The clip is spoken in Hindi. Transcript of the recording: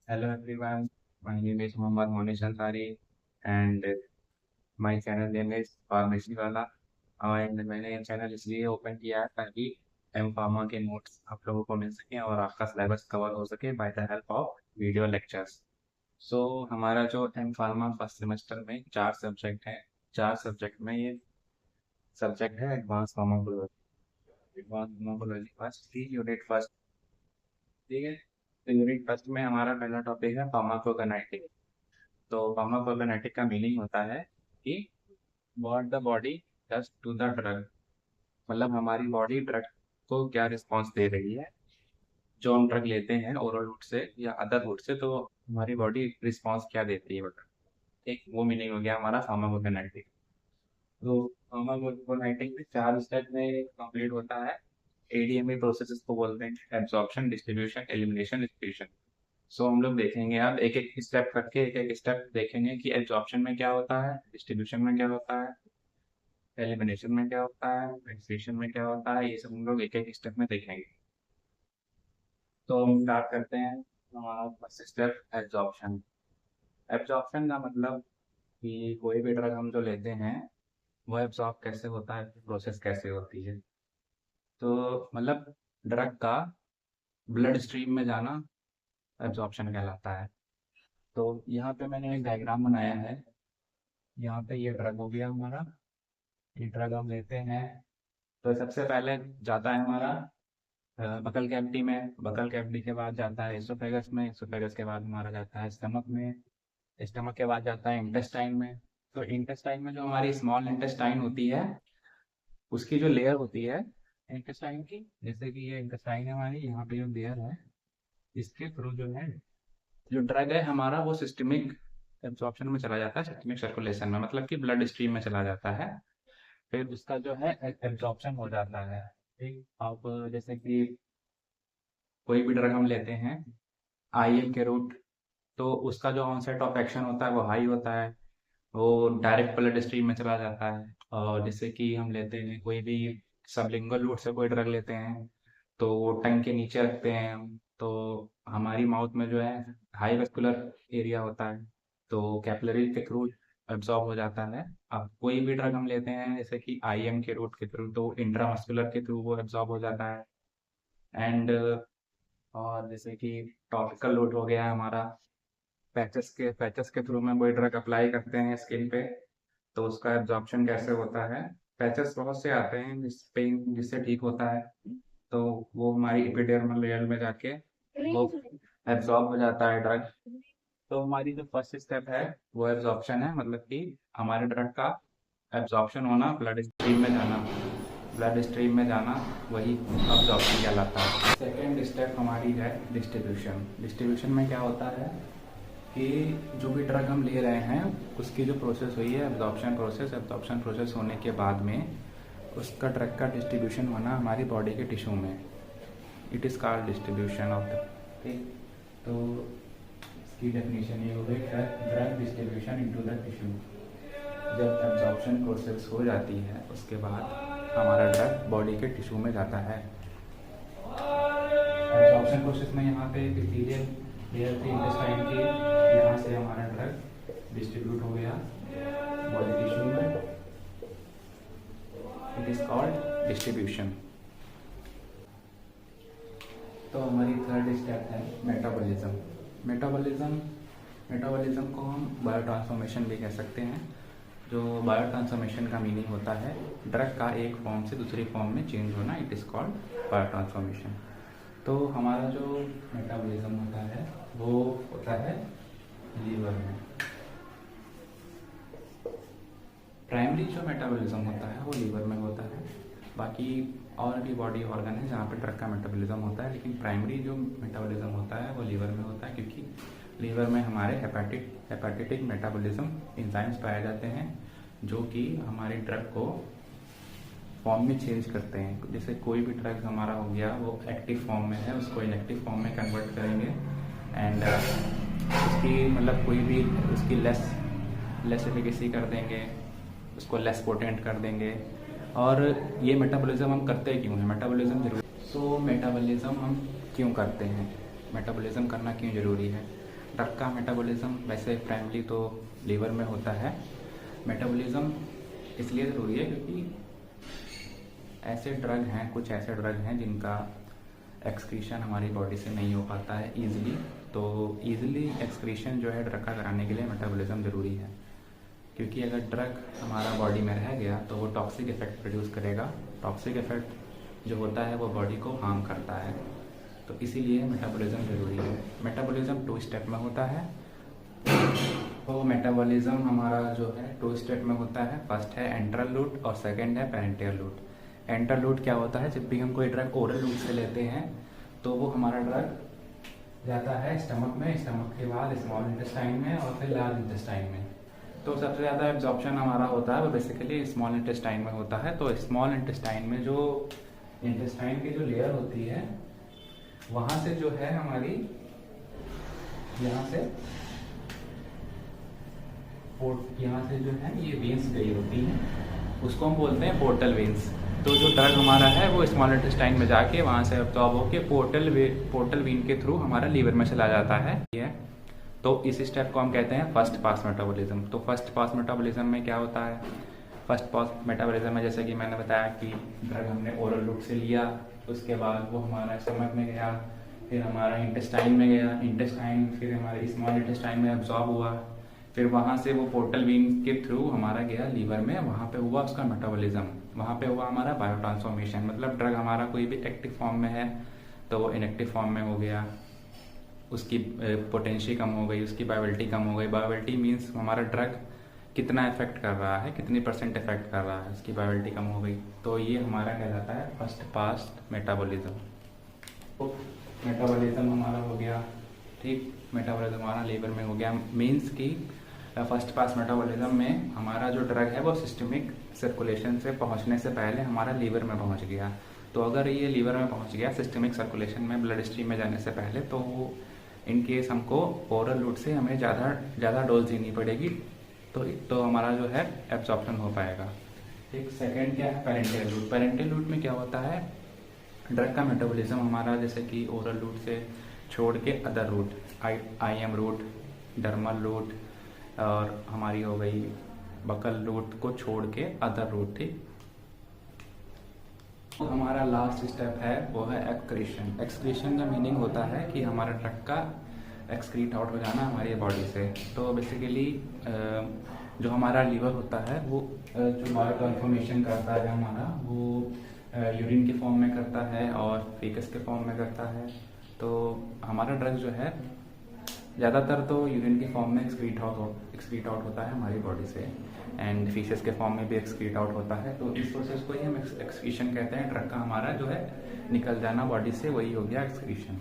Hello everyone, my name is Mohammad Monish Ansari and my channel name is Pharmacy वाला and मैंने ये चैनल इसलिए ओपन किया है ताकि एम फार्मा के नोट्स आप लोगों को मिल सकें और आपका सिलेबस कवर हो सके by the help of video lectures. So हमारा जो एम फार्मा फर्स्ट सेमेस्टर में 4 सब्जेक्ट हैं। 4 सब्जेक्ट में ये सब्जेक्ट है advance pharmacology. Advance pharmacology first unit first, ठीक है। तो यूनिट फर्स्ट में हमारा पहला टॉपिक है फार्माकोकाइनेटिक्स। तो फार्माकोकाइनेटिक का मीनिंग होता है कि what the body does to the drug, मतलब हमारी बॉडी ड्रग को क्या रिस्पॉन्स दे रही है। जो हम ड्रग लेते हैं ओरल रूट से या अदर रूट से, तो हमारी बॉडी रिस्पॉन्स क्या देती है बता, एक वो मीनिंग हो गया हमारा फार्माकोकाइनेटिक। तो फार्माकोकाइनेटिक में 4 स्टेप में कंप्लीट होता है। एडीएमई प्रोसेसेस को बोलते हैं एब्जॉर्प्शन, डिस्ट्रीब्यूशन, एलिमिनेशन, डिफ्यूजन। सो हम लोग देखेंगे अब एक एक स्टेप करके, एक एक स्टेप देखेंगे कि एब्जॉर्प्शन में क्या होता है, डिस्ट्रीब्यूशन में क्या होता है, एलिमिनेशन में क्या होता है, डिफ्यूजन में क्या होता है। ये सब हम लोग एक एक स्टेप में देखेंगे। तो हम स्टार्ट करते हैं। हमारा फर्स्ट स्टेप एब्जॉर्प्शन। एब्जॉर्प्शन का मतलब कि कोई भी ड्रग हम जो लेते हैं वो एब्जॉर्ब कैसे होता है, प्रोसेस कैसे होती है। तो मतलब ड्रग का ब्लड स्ट्रीम में जाना एब्जॉर्प्शन कहलाता है। तो यहाँ पे मैंने एक डायग्राम बनाया है। यहाँ पे ये ड्रग हो गया हमारा, ये ड्रग हम लेते हैं। तो सबसे पहले जाता है हमारा बकल कैविटी में, बकल कैविटी के बाद जाता है एसोफेगस में, एसोफेगस के बाद हमारा जाता है स्टमक में, स्टमक के बाद जाता है इंटेस्टाइन में। तो इंटेस्टाइन में जो हमारी स्मॉल इंटेस्टाइन होती है उसकी जो लेयर होती है इंटेस्टाइन की, जैसे कि ये इंटेस्टाइन है हमारी, यहाँ पे जो लेयर है इसके थ्रू जो है जो ड्रग है हमारा वो सिस्टमिक एब्जॉर्प्शन में चला जाता है, सिस्टमिक सर्कुलेशन में, मतलब कि ब्लड स्ट्रीम में चला जाता है। फिर उसका जो है एब्जॉर्प्शन हो जाता है। ठीक, अब जैसे कि कोई भी ड्रग हम लेते हैं आईएम के रूट, तो उसका जो ऑनसेट ऑफ एक्शन होता है वो हाई होता है, वो डायरेक्ट ब्लड स्ट्रीम में चला जाता है। और जैसे कि हम लेते हैं कोई भी सबलिंगुअल रूट से कोई ड्रग लेते हैं तो वो टंग के नीचे रखते हैं हम, तो हमारी माउथ में जो है हाई वेस्कुलर एरिया होता है, तो कैपिलरी के थ्रू एब्जॉर्ब हो जाता है। अब कोई भी ड्रग हम लेते हैं जैसे कि आईएम के रूट के थ्रू, तो इंट्रामस्कुलर के थ्रू वो एब्जॉर्ब हो जाता है। एंड और जैसे कि टॉपिकल रूट हो गया हमारा, पैचेस के थ्रू में कोई ड्रग अप्लाई करते हैं स्किन पे, तो उसका एब्जॉर्प्शन कैसे होता है। पैचेस बहुत से आते हैं जिस पेन जिससे ठीक होता है, तो वो हमारी एपिडर्मल लेयर में जाके वो एब्जॉर्ब हो जाता है ड्रग। तो हमारी जो फर्स्ट स्टेप है वो एब्जॉर्प्शन है, मतलब कि हमारे ड्रग का एब्जॉर्प्शन होना, ब्लड स्ट्रीम में जाना, ब्लड स्ट्रीम में जाना, वही एब्जॉर्प्शन कहलाता है। सेकेंड स्टेप हमारी है डिस्ट्रीब्यूशन। डिस्ट्रीब्यूशन में क्या होता है कि जो भी ड्रग हम ले रहे हैं उसकी जो प्रोसेस हुई है एब्जॉर्प्शन प्रोसेस, एब्जॉर्प्शन प्रोसेस होने के बाद में उसका ड्रग का डिस्ट्रीब्यूशन होना हमारी बॉडी के टिश्यू में, it is called distribution of the. ठीक, तो इसकी डेफिनेशन ये हो गई, drug distribution into the tissue. जब एब्जॉर्प्शन प्रोसेस हो जाती है उसके बाद हमारा ड्रग बॉडी के टिश्यू में जाता है। एब्जॉर्प्शन प्रोसेस में यहाँ पे इपीथेलियल लेयर थी इंटेस्टाइन की, यहाँ से हमारा ड्रग डिस्ट्रीब्यूट हो गया बॉडी टिश्यू में, इट इज कॉल्ड डिस्ट्रीब्यूशन। तो हमारी थर्ड स्टेप है मेटाबॉलिज्म। मेटाबॉलिज्म मेटाबॉलिज्म को हम बायो ट्रांसफॉर्मेशन भी कह सकते हैं। जो बायो ट्रांसफॉर्मेशन का मीनिंग होता है ड्रग का एक फॉर्म से दूसरी फॉर्म में चेंज होना, it is called bio transformation. तो हमारा जो मेटाबॉलिज्म होता है वो होता है लीवर में। प्राइमरी जो मेटाबॉलिज्म होता है वो लीवर में होता है। बाकी और भी बॉडी ऑर्गन है जहाँ पे ड्रग का मेटाबॉलिज्म होता है, लेकिन प्राइमरी जो मेटाबॉलिज्म होता है वो लीवर में होता है, क्योंकि लीवर में हमारे हेपेटिक मेटाबॉलिज्म एंजाइम्स पाए जाते हैं जो कि हमारे ड्रग को फॉर्म में चेंज करते हैं। जैसे कोई भी ड्रग हमारा हो गया वो एक्टिव फॉर्म में है, उसको इनएक्टिव फॉर्म में कन्वर्ट करेंगे एंड उसकी मतलब कोई भी उसकी लेस एफिकेसी कर देंगे, उसको लेस पोटेंट कर देंगे। और ये मेटाबॉलिज्म हम करते क्यों हैं, मेटाबॉलिज्म जरूरी। सो मेटाबॉलिज्म हम क्यों करते हैं, मेटाबॉलिज्म करना क्यों ज़रूरी है। ड्रग का मेटाबॉलिज्म वैसे प्राइमरी तो लीवर में होता है। मेटाबॉलिज्म इसलिए ज़रूरी है क्योंकि ऐसे ड्रग हैं, कुछ ऐसे ड्रग हैं जिनका एक्सक्रीशन हमारी बॉडी से नहीं हो पाता है ईजिली। तो ईजिली एक्सक्रीशन जो है ड्रग का कराने के लिए मेटाबॉलिज्म ज़रूरी है, क्योंकि अगर ड्रग हमारा बॉडी में रह गया तो वो टॉक्सिक इफेक्ट प्रोड्यूस करेगा। टॉक्सिक इफेक्ट जो होता है वो बॉडी को हार्म करता है, तो इसीलिए मेटाबॉलिज्म ज़रूरी है। मेटाबॉलिज्म 2 स्टेप में होता है। तो मेटाबॉलिज्म हमारा जो है 2 स्टेप में होता है। फर्स्ट है एंट्रल रूट और सेकंड है पेरेंटियल रूट। एंट्रल रूट क्या होता है? जब भी हम कोई ड्रग ओरल रूट से लेते हैं तो वो हमारा ड्रग जाता है स्टमक में, स्टमक के बाद स्मॉल इंटेस्टाइन में और फिर लार्ज इंटेस्टाइन में। तो सबसे ज़्यादा एब्जॉर्प्शन हमारा होता है वो बेसिकली स्मॉल इंटेस्टाइन में होता है। तो स्मॉल इंटेस्टाइन में जो इंटेस्टाइन की जो लेयर होती है वहाँ से जो है हमारी यहाँ से जो है ये वेन्स गई होती हैं, उसको हम बोलते हैं पोर्टल वेन्स। तो जो ड्रग हमारा है वो स्मॉल इंटेस्टाइन में जाके वहाँ से एब्जॉर्ब होके पोर्टल वेन के थ्रू हमारा लीवर में चला जाता है। तो इस स्टेप को हम कहते हैं फर्स्ट पास मेटाबॉलिज्म। तो फर्स्ट पास मेटाबॉलिज्म में क्या होता है? फर्स्ट पास मेटाबॉलिज्म में जैसे कि मैंने बताया कि ड्रग हमने ओरल रूट से लिया, उसके बाद वो हमारा स्टमक में गया, फिर हमारा इंटेस्टाइन में गया, इंटेस्टाइन फिर हमारे स्मॉल इंटेस्टाइन में एब्जॉर्ब हुआ, फिर वहाँ से वो पोर्टल वेन के थ्रू हमारा गया लीवर में, वहाँ पे हुआ उसका मेटाबॉलिज्म, वहाँ पे हुआ हमारा बायो ट्रांसफॉर्मेशन। मतलब ड्रग हमारा कोई भी एक्टिव फॉर्म में है तो वो इनएक्टिव फॉर्म में हो गया, उसकी पोटेंशियल कम हो गई, उसकी बायोबिलिटी कम हो गई। बायोबिलिटी मीन्स हमारा ड्रग कितना इफेक्ट कर रहा है, कितनी % इफेक्ट कर रहा है, उसकी बायोबिलिटी कम हो गई। तो ये हमारा कहलाता है फर्स्ट पास मेटाबॉलिज्म। तो मेटाबॉलिज्म हमारा हो गया, ठीक, मेटाबॉलिज्म हमारा लीवर में हो गया। मीन्स कि फर्स्ट पास मेटाबॉलिज्म में हमारा जो ड्रग है वो सिस्टमिक सर्कुलेशन से पहुंचने से पहले हमारा लीवर में पहुंच गया। तो अगर ये लीवर में पहुंच गया सिस्टमिक सर्कुलेशन में, ब्लड स्ट्रीम में जाने से पहले, तो वो इन केस हमको ओरल रूट से हमें ज़्यादा डोज देनी पड़ेगी, तो हमारा जो है एब्जॉर्प्शन हो पाएगा। ठीक, सेकेंड क्या है? Parental root. पेरेंटियल रूट में क्या होता है? ड्रग का मेटाबॉलिज्म हमारा जैसे कि ओरल रूट से छोड़ के other route, IM route, dermal route और हमारी हो गई बकल रूट को छोड़ के अदर रूट। ठीक, तो हमारा लास्ट स्टेप है वो है एक्सक्रीशन। एक्सक्रीशन का मीनिंग होता है कि हमारा ड्रग का एक्सक्रीट आउट हो जाना हमारी बॉडी से। तो बेसिकली जो हमारा लीवर होता है वो जो बायो ट्रांसफॉर्मेशन करता है हमारा, वो यूरिन के फॉर्म में करता है और फीकस के फॉर्म में करता है। तो हमारा ड्रग जो है ज़्यादातर तो यूरिन के फॉर्म में एक्सक्रीट आउट होता है हमारी बॉडी से, एंड फीसेस के फॉर्म में भी एक्सक्रीट आउट होता है। तो इस प्रोसेस को ही हम एक्सक्रीशन कहते हैं। ड्रग का हमारा जो है निकल जाना बॉडी से, वही हो गया एक्सक्रीशन।